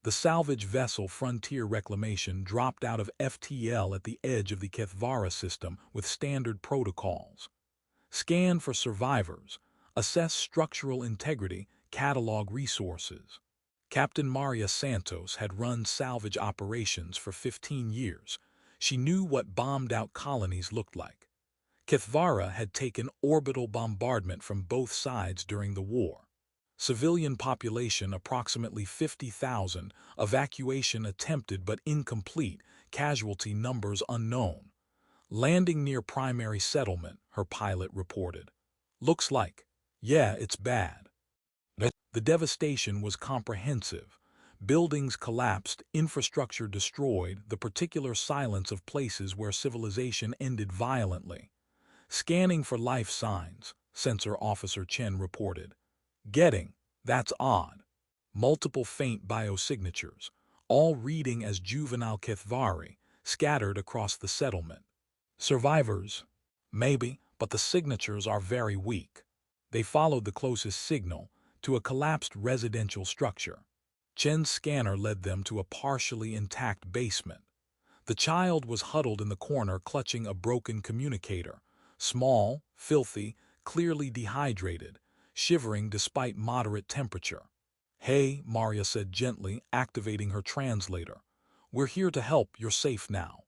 The salvage vessel Frontier Reclamation dropped out of FTL at the edge of the Kethvara system with standard protocols. Scan for survivors, assess structural integrity, catalog resources. Captain Maria Santos had run salvage operations for 15 years. She knew what bombed-out colonies looked like. Kethvara had taken orbital bombardment from both sides during the war. Civilian population approximately 50,000, evacuation attempted but incomplete, casualty numbers unknown. Landing near primary settlement, her pilot reported. Looks like. Yeah, it's bad. The devastation was comprehensive. Buildings collapsed, infrastructure destroyed, the particular silence of places where civilization ended violently. Scanning for life signs, Sensor Officer Chen reported. That's odd. Multiple faint biosignatures, all reading as juvenile Kethvari, scattered across the settlement. Survivors? Maybe, but the signatures are very weak. They followed the closest signal to a collapsed residential structure. Chen's scanner led them to a partially intact basement. The child was huddled in the corner clutching a broken communicator, small, filthy, clearly dehydrated, shivering despite moderate temperature. Hey, Maria said gently, activating her translator. We're here to help, you're safe now.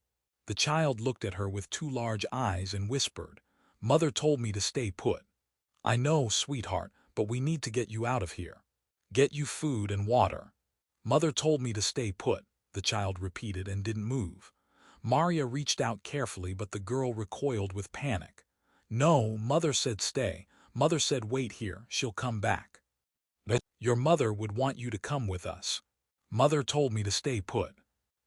The child looked at her with two large eyes and whispered, Mother told me to stay put. I know, sweetheart, but we need to get you out of here. Get you food and water. Mother told me to stay put, the child repeated and didn't move. Maria reached out carefully, but the girl recoiled with panic. No, Mother said stay. Mother said wait here, she'll come back. Your mother would want you to come with us. Mother told me to stay put.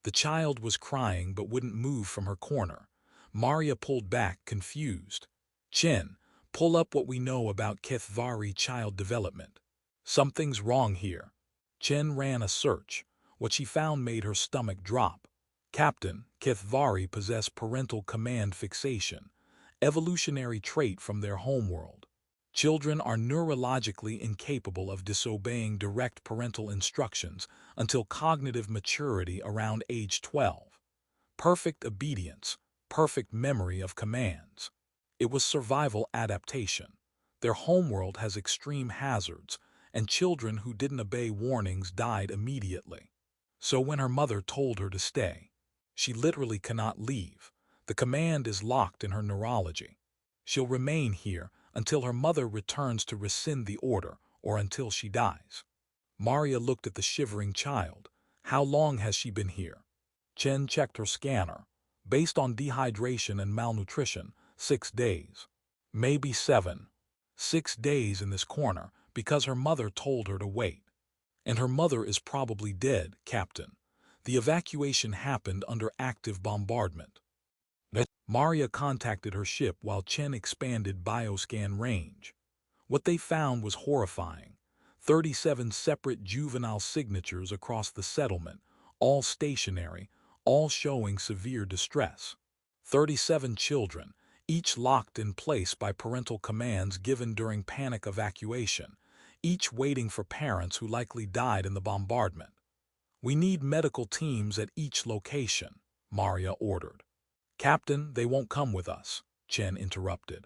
The child was crying but wouldn't move from her corner. Maria pulled back, confused. Chen, pull up what we know about Kethvari child development. Something's wrong here. Chen ran a search. What she found made her stomach drop. Captain, Kethvari possess parental command fixation, evolutionary trait from their homeworld. Children are neurologically incapable of disobeying direct parental instructions until cognitive maturity around age 12. Perfect obedience, perfect memory of commands. It was survival adaptation. Their homeworld has extreme hazards, and children who didn't obey warnings died immediately. So when her mother told her to stay, she literally cannot leave. The command is locked in her neurology. She'll remain here until her mother returns to rescind the order or until she dies. Maria looked at the shivering child. How long has she been here? Chen checked her scanner. Based on dehydration and malnutrition, 6 days. Maybe 7. 6 days in this corner because her mother told her to wait. And her mother is probably dead, Captain. The evacuation happened under active bombardment. Maria contacted her ship while Chen expanded bioscan range. What they found was horrifying. 37 separate juvenile signatures across the settlement, all stationary, all showing severe distress. 37 children, each locked in place by parental commands given during panic evacuation, each waiting for parents who likely died in the bombardment. We need medical teams at each location, Maria ordered. Captain, they won't come with us, Chen interrupted.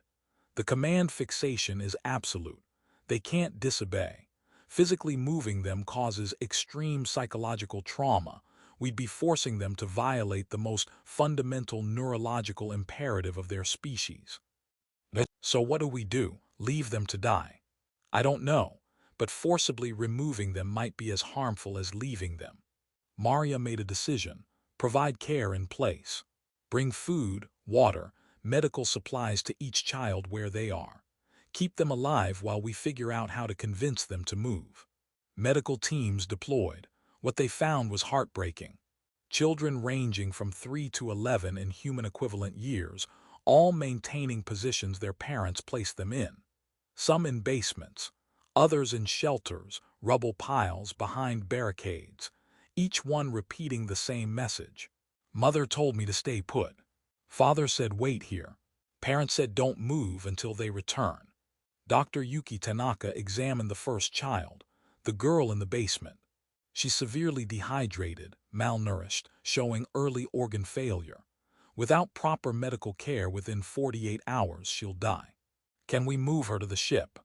The command fixation is absolute. They can't disobey. Physically moving them causes extreme psychological trauma. We'd be forcing them to violate the most fundamental neurological imperative of their species. So what do we do? Leave them to die? I don't know, but forcibly removing them might be as harmful as leaving them. Maria made a decision. Provide care in place. Bring food, water, medical supplies to each child where they are. Keep them alive while we figure out how to convince them to move. Medical teams deployed. What they found was heartbreaking. Children ranging from 3 to 11 in human equivalent years, all maintaining positions their parents placed them in. Some in basements, others in shelters, rubble piles behind barricades, each one repeating the same message. Mother told me to stay put. Father said wait here. Parents said don't move until they return. Dr. Yuki Tanaka examined the first child, the girl in the basement. She's severely dehydrated, malnourished, showing early organ failure. Without proper medical care within 48 hours, she'll die. Can we move her to the ship?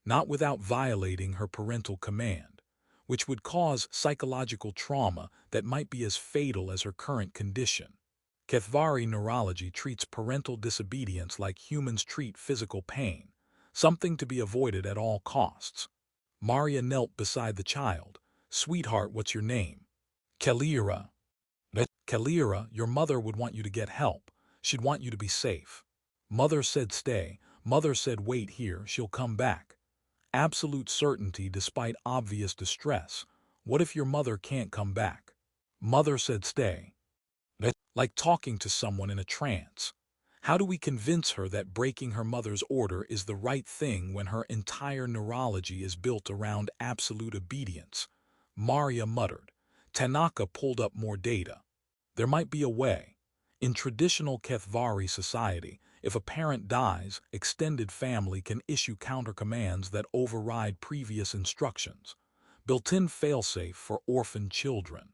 Not without violating her parental command, which would cause psychological trauma that might be as fatal as her current condition. Kethvari neurology treats parental disobedience like humans treat physical pain, something to be avoided at all costs. Maria knelt beside the child. "Sweetheart, what's your name?" "Kalira." "Kalira, your mother would want you to get help. She'd want you to be safe." "Mother said stay. Mother said wait here, she'll come back." Absolute certainty despite obvious distress. What if your mother can't come back? "Mother said stay." Like talking to someone in a trance. How do we convince her that breaking her mother's order is the right thing when her entire neurology is built around absolute obedience? Maria muttered. Tanaka pulled up more data. There might be a way. In traditional Kethvari society, if a parent dies, extended family can issue countercommands that override previous instructions. Built-in failsafe for orphan children.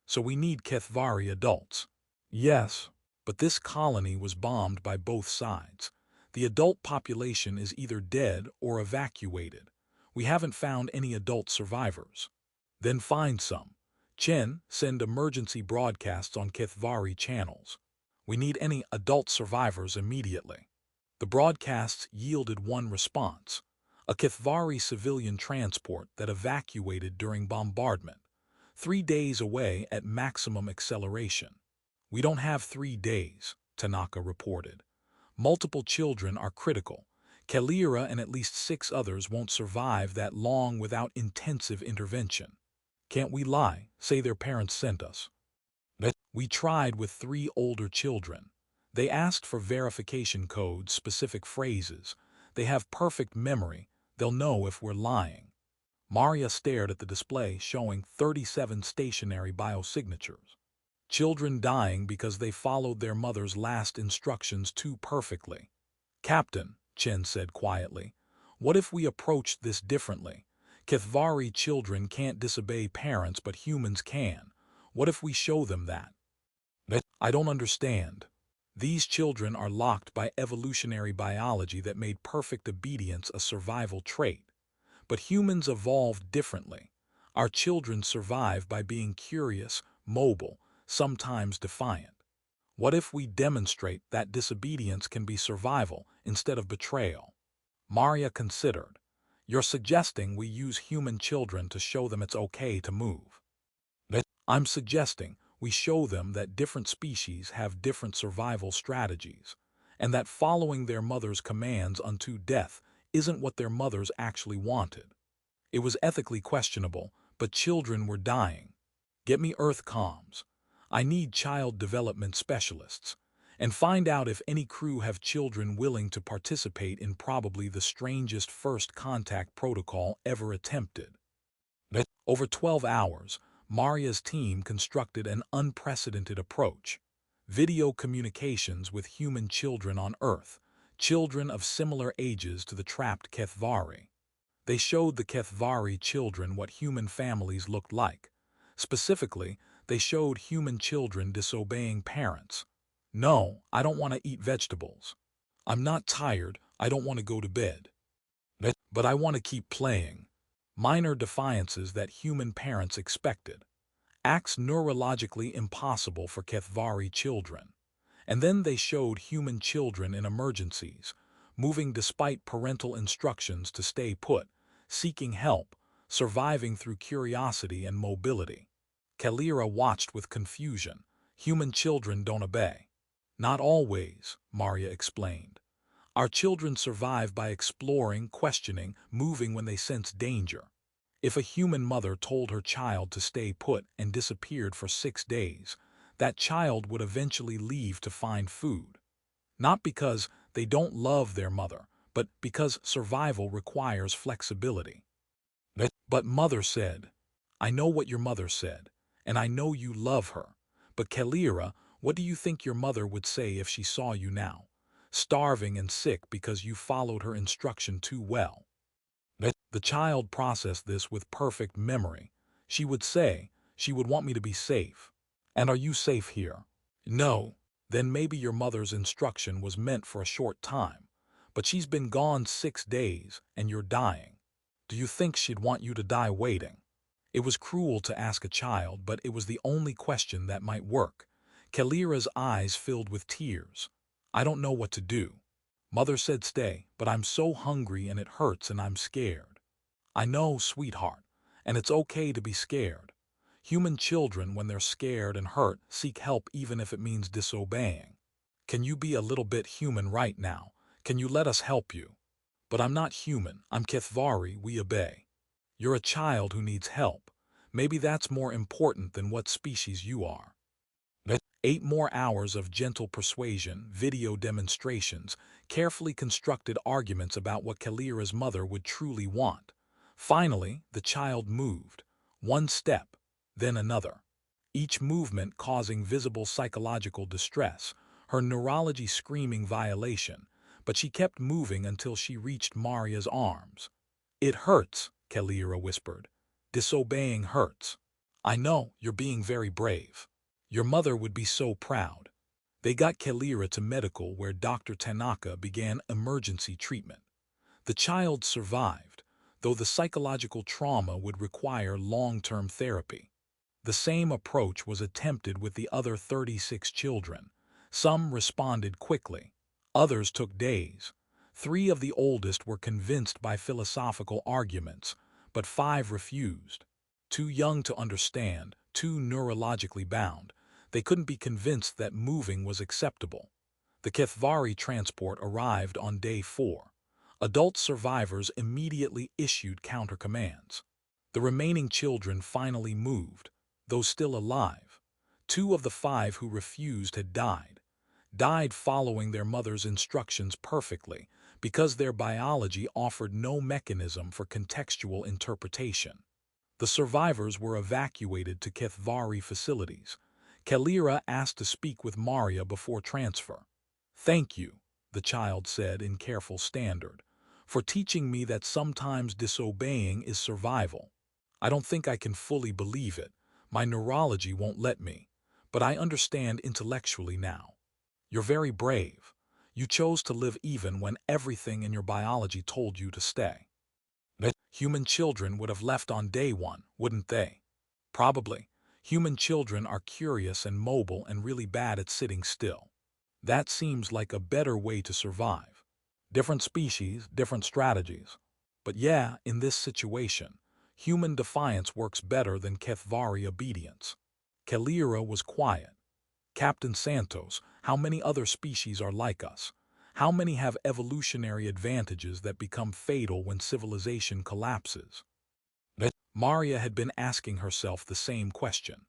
So we need Kethvari adults. Yes, but this colony was bombed by both sides. The adult population is either dead or evacuated. We haven't found any adult survivors. Then find some. Chen, send emergency broadcasts on Kethvari channels. We need any adult survivors immediately. The broadcasts yielded one response. A Kethvari civilian transport that evacuated during bombardment. 3 days away at maximum acceleration. "We don't have 3 days," Tanaka reported. "Multiple children are critical. Kalira and at least 6 others won't survive that long without intensive intervention." "Can't we lie, say their parents sent us?" "We tried with 3 older children. They asked for verification codes, specific phrases. They have perfect memory. They'll know if we're lying." Maria stared at the display showing 37 stationary biosignatures. Children dying because they followed their mother's last instructions too perfectly. "Captain," Chen said quietly, "what if we approached this differently? Kethvari children can't disobey parents, but humans can. What if we show them that?" "I don't understand." "These children are locked by evolutionary biology that made perfect obedience a survival trait. But humans evolved differently. Our children survive by being curious, mobile, sometimes defiant. What if we demonstrate that disobedience can be survival instead of betrayal?" Maria considered. "You're suggesting we use human children to show them it's okay to move." "I'm suggesting we show them that different species have different survival strategies, and that following their mother's commands unto death isn't what their mothers actually wanted. It was ethically questionable, but children were dying. Get me Earth comms. I need child development specialists. And find out if any crew have children willing to participate in probably the strangest first contact protocol ever attempted." Over 12 hours, Maria's team constructed an unprecedented approach. Video communications with human children on Earth, children of similar ages to the trapped Kethvari. They showed the Kethvari children what human families looked like. Specifically, they showed human children disobeying parents. "No, I don't want to eat vegetables. I'm not tired, I don't want to go to bed. But I want to keep playing." Minor defiances that human parents expected. Acts neurologically impossible for Kethvari children. And then they showed human children in emergencies, moving despite parental instructions to stay put, seeking help, surviving through curiosity and mobility. Kalira watched with confusion. "Human children don't obey." "Not always," Maria explained. "Our children survive by exploring, questioning, moving when they sense danger. If a human mother told her child to stay put and disappeared for 6 days, that child would eventually leave to find food. Not because they don't love their mother, but because survival requires flexibility." "But mother said." "I know what your mother said, and I know you love her. But Kalira, what do you think your mother would say if she saw you now? Starving and sick because you followed her instruction too well." The child processed this with perfect memory. She would say, she would want me to be safe. And are you safe here? No. Then maybe your mother's instruction was meant for a short time. But she's been gone 6 days, and you're dying. Do you think she'd want you to die waiting? It was cruel to ask a child, but it was the only question that might work. Kalira's eyes filled with tears. I don't know what to do. Mother said stay, but I'm so hungry and it hurts and I'm scared. I know, sweetheart, and it's okay to be scared. Human children, when they're scared and hurt, seek help even if it means disobeying. Can you be a little bit human right now? Can you let us help you? But I'm not human. I'm Kethvari, we obey. You're a child who needs help. Maybe that's more important than what species you are. 8 more hours of gentle persuasion, video demonstrations, carefully constructed arguments about what Kalira's mother would truly want. Finally, the child moved. One step, then another. Each movement causing visible psychological distress, her neurology screaming violation, but she kept moving until she reached Maria's arms. It hurts, Kalira whispered. Disobeying hurts. I know, you're being very brave. Your mother would be so proud. They got Kalira to medical where Dr. Tanaka began emergency treatment. The child survived, though the psychological trauma would require long-term therapy. The same approach was attempted with the other 36 children. Some responded quickly. Others took days. 3 of the oldest were convinced by philosophical arguments, but 5 refused. Too young to understand, too neurologically bound, they couldn't be convinced that moving was acceptable. The Kethvari transport arrived on day 4. Adult survivors immediately issued counter-commands. The remaining children finally moved, though still alive. 2 of the 5 who refused had died following their mother's instructions perfectly because their biology offered no mechanism for contextual interpretation. The survivors were evacuated to Kethvari facilities. Kalira asked to speak with Maria before transfer. Thank you, the child said in careful standard, for teaching me that sometimes disobeying is survival. I don't think I can fully believe it. My neurology won't let me, but I understand intellectually now. You're very brave. You chose to live even when everything in your biology told you to stay. Human children would have left on day 1, wouldn't they? Probably. Human children are curious and mobile and really bad at sitting still. That seems like a better way to survive. Different species, different strategies. But yeah, in this situation, human defiance works better than Kethvari obedience. Kalira was quiet. Captain Santos, how many other species are like us? How many have evolutionary advantages that become fatal when civilization collapses? Maria had been asking herself the same question.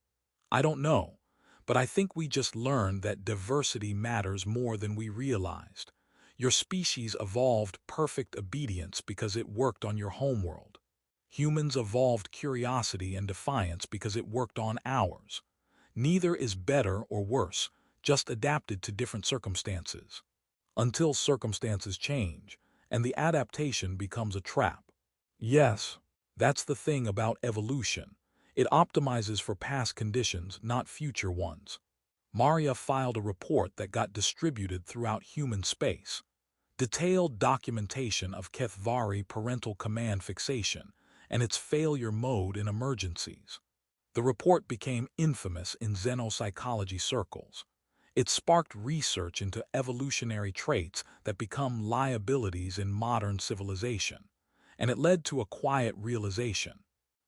I don't know, but I think we just learned that diversity matters more than we realized. Your species evolved perfect obedience because it worked on your homeworld. Humans evolved curiosity and defiance because it worked on ours. Neither is better or worse, just adapted to different circumstances. Until circumstances change, and the adaptation becomes a trap. Yes, that's the thing about evolution. It optimizes for past conditions, not future ones. Maria filed a report that got distributed throughout human space. Detailed documentation of Kethvari parental command fixation and its failure mode in emergencies. The report became infamous in xenopsychology circles. It sparked research into evolutionary traits that become liabilities in modern civilization, and it led to a quiet realization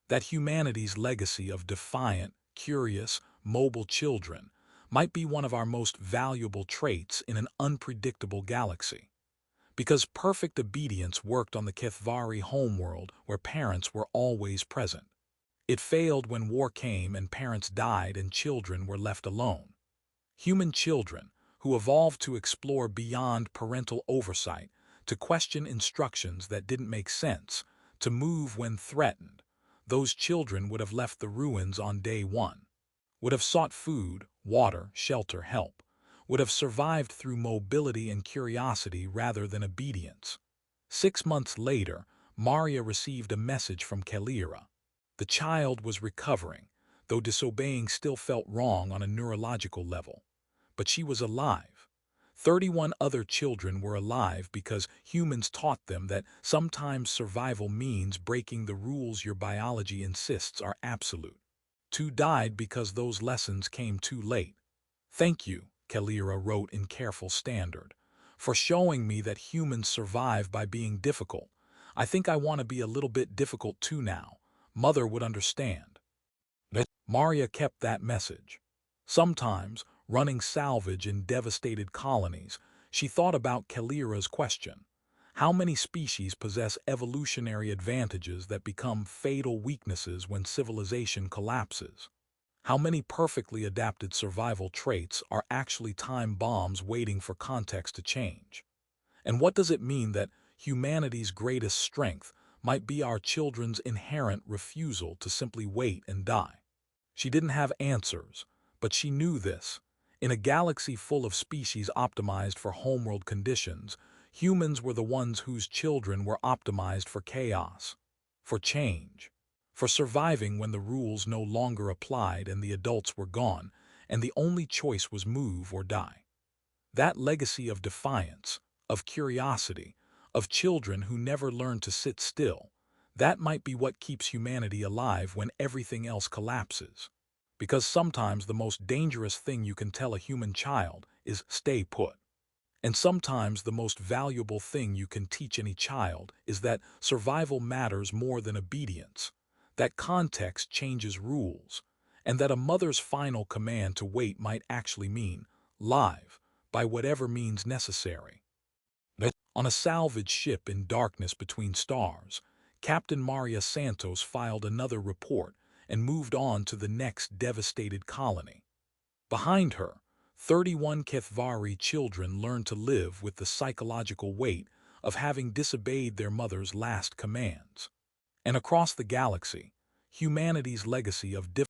that humanity's legacy of defiant, curious, mobile children might be one of our most valuable traits in an unpredictable galaxy. Because perfect obedience worked on the Kethvari homeworld where parents were always present. It failed when war came and parents died and children were left alone. Human children, who evolved to explore beyond parental oversight, to question instructions that didn't make sense, to move when threatened, those children would have left the ruins on day 1, would have sought food, water, shelter, help, would have survived through mobility and curiosity rather than obedience. 6 months later, Maria received a message from Kalira. The child was recovering, though disobeying still felt wrong on a neurological level. But she was alive. 31 other children were alive because humans taught them that sometimes survival means breaking the rules your biology insists are absolute. 2 died because those lessons came too late. Thank you, Kalira wrote in careful standard, for showing me that humans survive by being difficult. I think I want to be a little bit difficult too now. Mother would understand. Maria kept that message. Sometimes, running salvage in devastated colonies, she thought about Kalira's question. How many species possess evolutionary advantages that become fatal weaknesses when civilization collapses? How many perfectly adapted survival traits are actually time bombs waiting for context to change? And what does it mean that humanity's greatest strength might be our children's inherent refusal to simply wait and die? She didn't have answers, but she knew this. In a galaxy full of species optimized for homeworld conditions, humans were the ones whose children were optimized for chaos, for change, for surviving when the rules no longer applied and the adults were gone, and the only choice was move or die. That legacy of defiance, of curiosity, of children who never learned to sit still, that might be what keeps humanity alive when everything else collapses. Because sometimes the most dangerous thing you can tell a human child is stay put. And sometimes the most valuable thing you can teach any child is that survival matters more than obedience, that context changes rules, and that a mother's final command to wait might actually mean live, by whatever means necessary. On a salvage ship in darkness between stars, Captain Maria Santos filed another report and moved on to the next devastated colony. Behind her, 31 Kethvari children learned to live with the psychological weight of having disobeyed their mother's last commands. And across the galaxy, humanity's legacy of